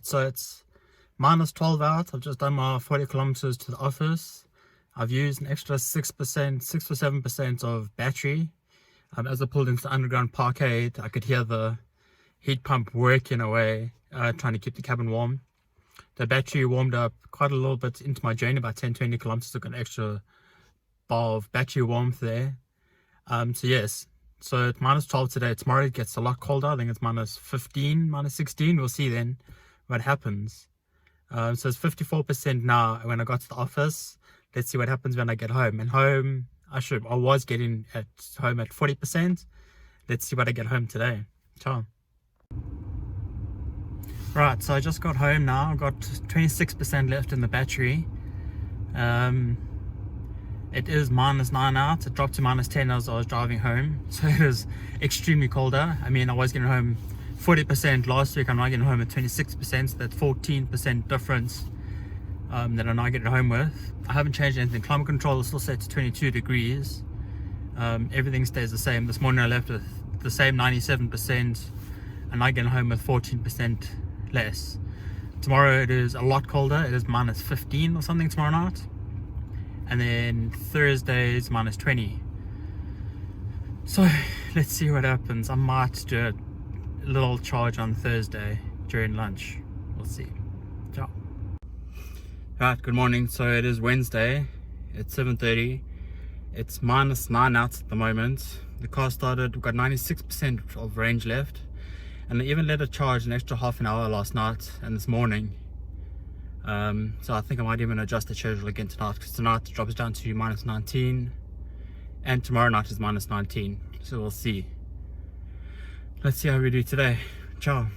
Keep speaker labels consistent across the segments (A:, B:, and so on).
A: Right, so it's minus 12 out. I've just done my 40 kilometers to the office. I've used an extra 6%, 6 or 7% of battery. As I pulled into the underground parkade, I could hear the heat pump working away, trying to keep the cabin warm. The battery warmed up quite a little bit into my journey, about 10-20 kilometers. Took an extra bar of battery warmth there. So yes, so it's minus 12 today. Tomorrow it gets a lot colder. I think it's minus 15, minus 16. We'll see then what happens. So it's 54% now when I got to the office. Let's see what happens when I get home. And home, I was getting at home at 40%. Let's see what I get home today. Ciao. Right, so I just got home now. I've got 26% left in the battery. It is minus 9 out. It dropped to minus 10 as I was driving home. So it is extremely colder. I mean, I was getting home 40% last week. I'm now getting home at 26%. So that's 14% difference that I'm now getting home with. I haven't changed anything. Climate control is still set to 22 degrees. Everything stays the same. This morning I left with the same 97%. And I get home with 14% less. Tomorrow it is a lot colder. It is minus 15 or something tomorrow night. And then Thursday is minus 20. So let's see what happens. I might do a little charge on Thursday during lunch. We'll see. Ciao. Right, good morning. So it is Wednesday. It's 7:30. It's minus 9 out at the moment. The car started. We've got 96% of range left. And I even let it charge an extra half an hour last night and this morning. So I think I might even adjust the schedule again tonight, because tonight it drops down to minus 19 and tomorrow night is minus 19. So we'll see. Let's see how we do today. Ciao.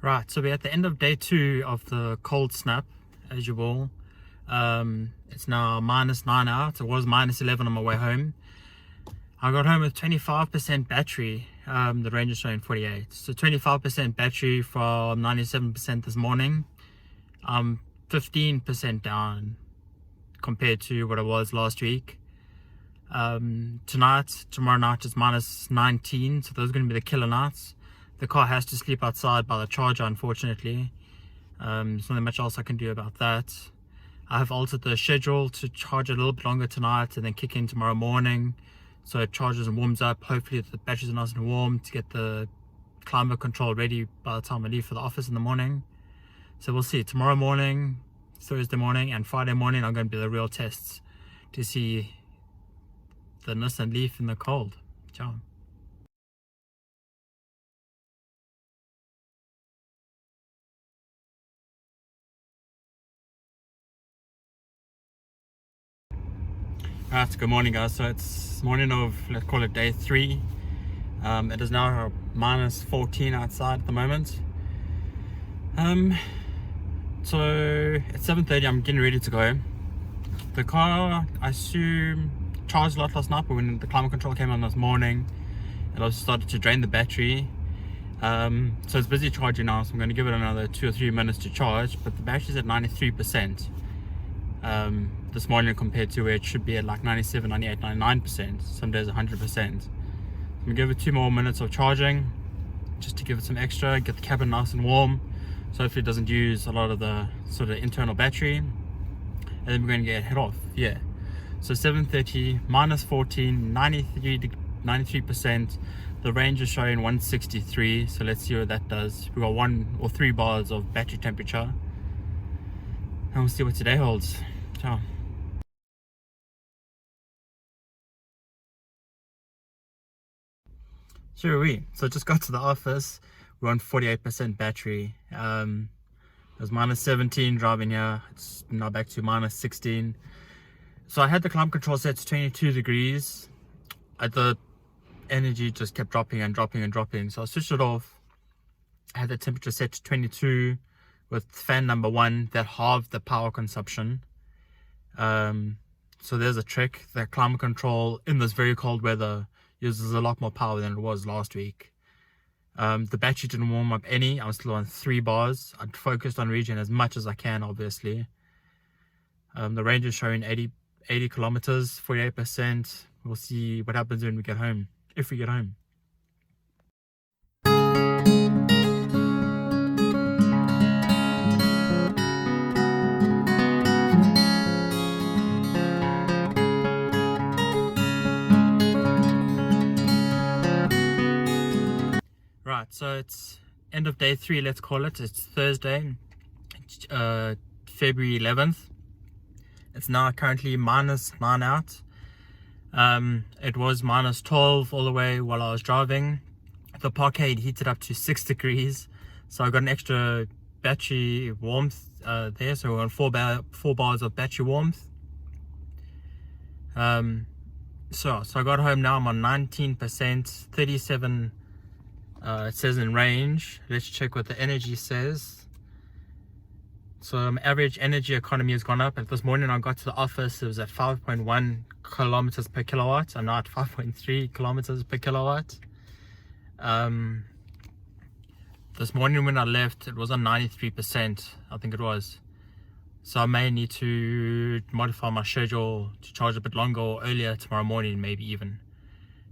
A: Right, so we're at the end of day 2 of the cold snap, as you will. It's now minus 9 out. It was minus 11 on my way home. I got home with 25% battery. The range is showing 48. So 25% battery from 97% this morning. 15% down compared to what it was last week. Tomorrow night is minus 19. So those are going to be the killer nights. The car has to sleep outside by the charger, unfortunately. There's not much else I can do about that. I have altered the schedule to charge it a little bit longer tonight and then kick in tomorrow morning. So it charges and warms up. Hopefully the batteries are nice and warm to get the climate control ready by the time I leave for the office in the morning. So we'll see. Tomorrow morning, Thursday morning and Friday morning are going to be the real tests to see the Nissan Leaf in the cold. Ciao. Alright, good morning guys. So it's morning of, let's call it day 3. It is now minus 14 outside at the moment. So it's 7:30. I'm getting ready to go. The car, I assume, charged a lot last night, but when the climate control came on this morning, it also started to drain the battery. So it's busy charging now, so I'm going to give it another 2 or 3 minutes to charge, but the battery's at 93%. This morning compared to where it should be at like 97, 98, 99%, some days 100%. I'm gonna give it 2 more minutes of charging just to give it some extra, get the cabin nice and warm, so hopefully it doesn't use a lot of the sort of internal battery, and then we're going to head off. Yeah, so 7:30, minus 14, 93%. The range is showing 163, so let's see what that does. We've got 1 or 3 bars of battery temperature, and we'll see what today holds. Ciao. So I just got to the office. We're on 48% battery. It was minus 17 driving here. It's now back to minus 16. So I had the climate control set to 22 degrees. At the energy just kept dropping and dropping and dropping. So I switched it off. I had the temperature set to 22 with fan number 1 that halved the power consumption. So there's a trick. The climate control in this very cold weather uses a lot more power than it was last week. The battery didn't warm up any. I was still on 3 bars. I'd focused on regen as much as I can, obviously. The range is showing 80 kilometers, 48%. We'll see what happens when we get home, if we get home. Right, so it's end of day 3, let's call it. It's Thursday, February 11th. It's now currently -9 out. It was -12 all the way while I was driving. The parkade heated up to 6 degrees, so I got an extra battery warmth there. So we're on 4 bars of battery warmth. So I got home now. I'm on 19%, 37. It says in range. Let's check what the energy says. So average energy economy has gone up. This morning I got to the office, it was at 5.1 kilometers per kilowatt. I'm now at 5.3 kilometers per kilowatt. This morning when I left, it was on 93%, I think it was. So I may need to modify my schedule to charge a bit longer or earlier tomorrow morning, maybe even.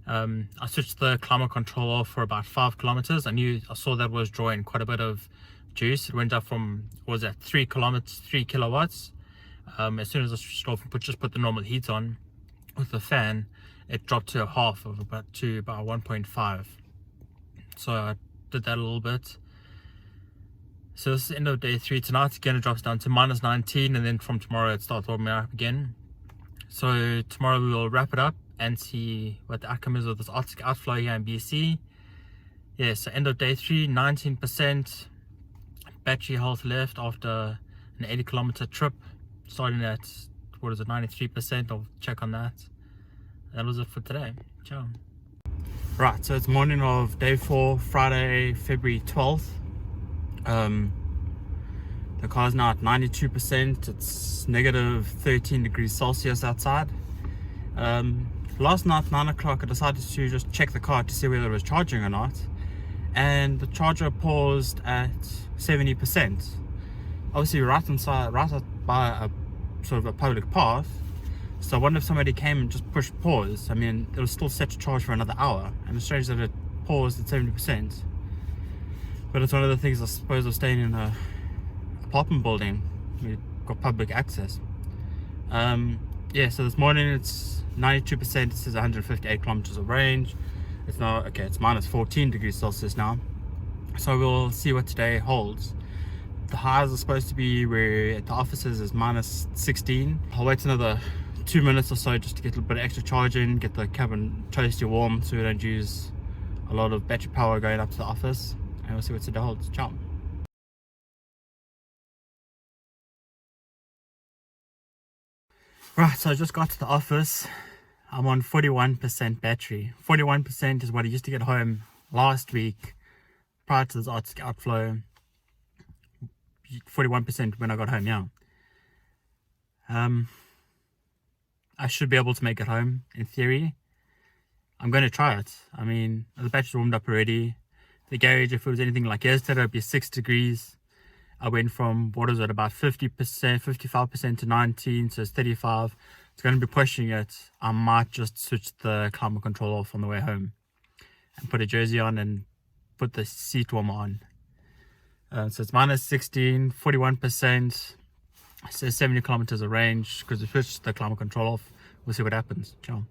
A: I switched the climate control off for about 5 kilometers. I saw that was drawing quite a bit of juice. It went up from, what was that, 3 kilowatts. As soon as I switched it off and just put the normal heat on with the fan, it dropped to half of about 1.5. So I did that a little bit. So this is the end of day 3. Tonight again it drops down to -19, and then from tomorrow it starts warming up again. So tomorrow we will wrap it up and see what the outcome is of this Arctic outflow here in BC. Yeah, so end of day 3, 19% battery health left after an 80 kilometer trip, starting at, what is it, 93%. I'll check on that. That was it for today. Ciao. Right, so it's morning of day 4, Friday, February 12th. The car's now at 92%. It's negative 13 degrees Celsius outside. Last night, 9 o'clock, I decided to just check the car to see whether it was charging or not. And the charger paused at 70%. Obviously right out by a sort of a public path. So I wonder if somebody came and just pushed pause. I mean, it was still set to charge for another hour, and it's strange that it paused at 70%. But it's one of the things, I suppose, of staying in a apartment building. We've got public access. Yeah, so this morning it's 92%. It says 158 kilometers of range. It's now, okay, it's -14 degrees Celsius now. So we'll see what today holds. The highs are supposed to be, where at the offices is -16. I'll wait another 2 minutes or so just to get a little bit of extra charge in, get the cabin toasty warm so we don't use a lot of battery power going up to the office, and we'll see what today holds. Ciao. Right, so I just got to the office. I'm on 41% battery. 41% is what I used to get home last week prior to this Arctic outflow. 41% when I got home, yeah. I should be able to make it home, in theory. I'm going to try it. I mean, the battery's warmed up already. The garage, if it was anything like yesterday, it would be 6 degrees. I went from, what is it, about 50%, 55% to 19, so it's 35. It's going to be pushing it. I might just switch the climate control off on the way home and put a jersey on and put the seat warmer on. So it's -16, 41%. It says 70 kilometers of range because we switched the climate control off. We'll see what happens. Ciao.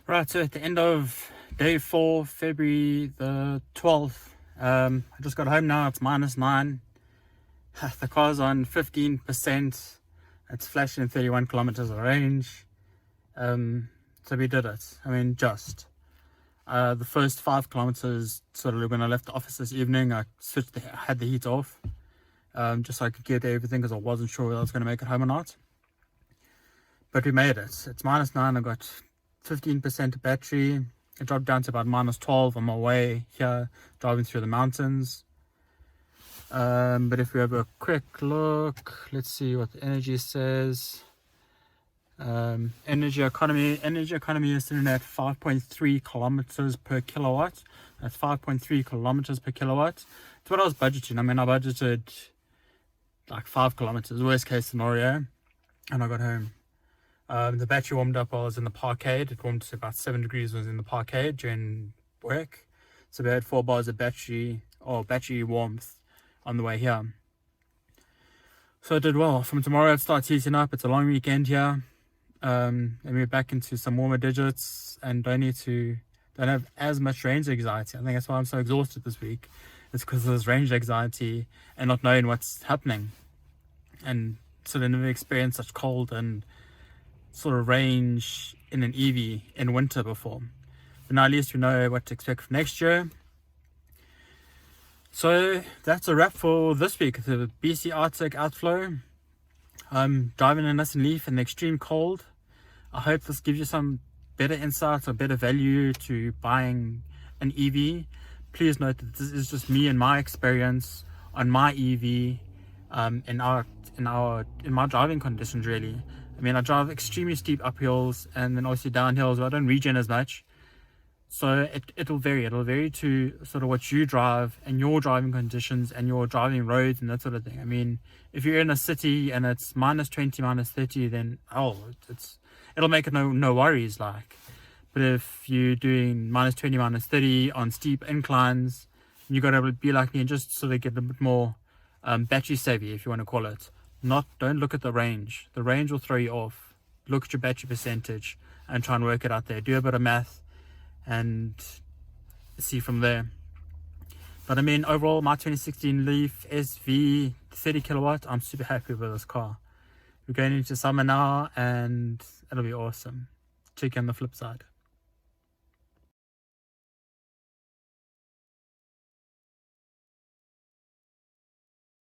A: Right, so at the end of day 4, February the 12th, I just got home now. It's -9. The car's on 15%. It's flashing 31 kilometers of range. So we did it. I mean, just the first 5 kilometers, sort of when I left the office this evening, I had the heat off, just so I could get everything, because I wasn't sure whether I was going to make it home or not. But we made it. It's -9. I got 15% battery. It dropped down to about -12 on my way here, driving through the mountains. But if we have a quick look, let's see what the energy says. Energy economy is sitting at 5.3 kilometers per kilowatt. That's 5.3 kilometers per kilowatt. It's what I was budgeting. I mean, I budgeted like 5 kilometers, worst case scenario, and I got home. The battery warmed up while I was in the parkade. It warmed to about 7 degrees when I was in the parkade during work. So we had 4 bars of battery warmth on the way here. So I did well. From tomorrow it starts heating up. It's a long weekend here. And we're back into some warmer digits and don't have as much range anxiety. I think that's why I'm so exhausted this week. It's because of this range anxiety and not knowing what's happening. And sort of never experienced such cold and sort of range in an EV in winter before. But now at least we know what to expect for next year. So that's a wrap for this week. The BC Arctic outflow. I'm driving a Nissan Leaf in the extreme cold. I hope this gives you some better insights or better value to buying an EV. Please note that this is just me and my experience on my EV, in my driving conditions really. I mean, I drive extremely steep uphills and then obviously downhills, but I don't regen as much. So it'll vary. It'll vary to sort of what you drive and your driving conditions and your driving roads and that sort of thing. I mean, if you're in a city and it's -20, -30, then it'll make it no worries. Like, but if you're doing -20, -30 on steep inclines, you got to be like me and just sort of get a bit more battery savvy, if you want to call it. Don't look at the range. The range will throw you off. Look at your battery percentage and try and work it out there. Do a bit of math and see from there. But I mean, overall, my 2016 Leaf SV 30 kilowatt, I'm super happy with this car. We're going into summer now and it'll be awesome. Check you on the flip side.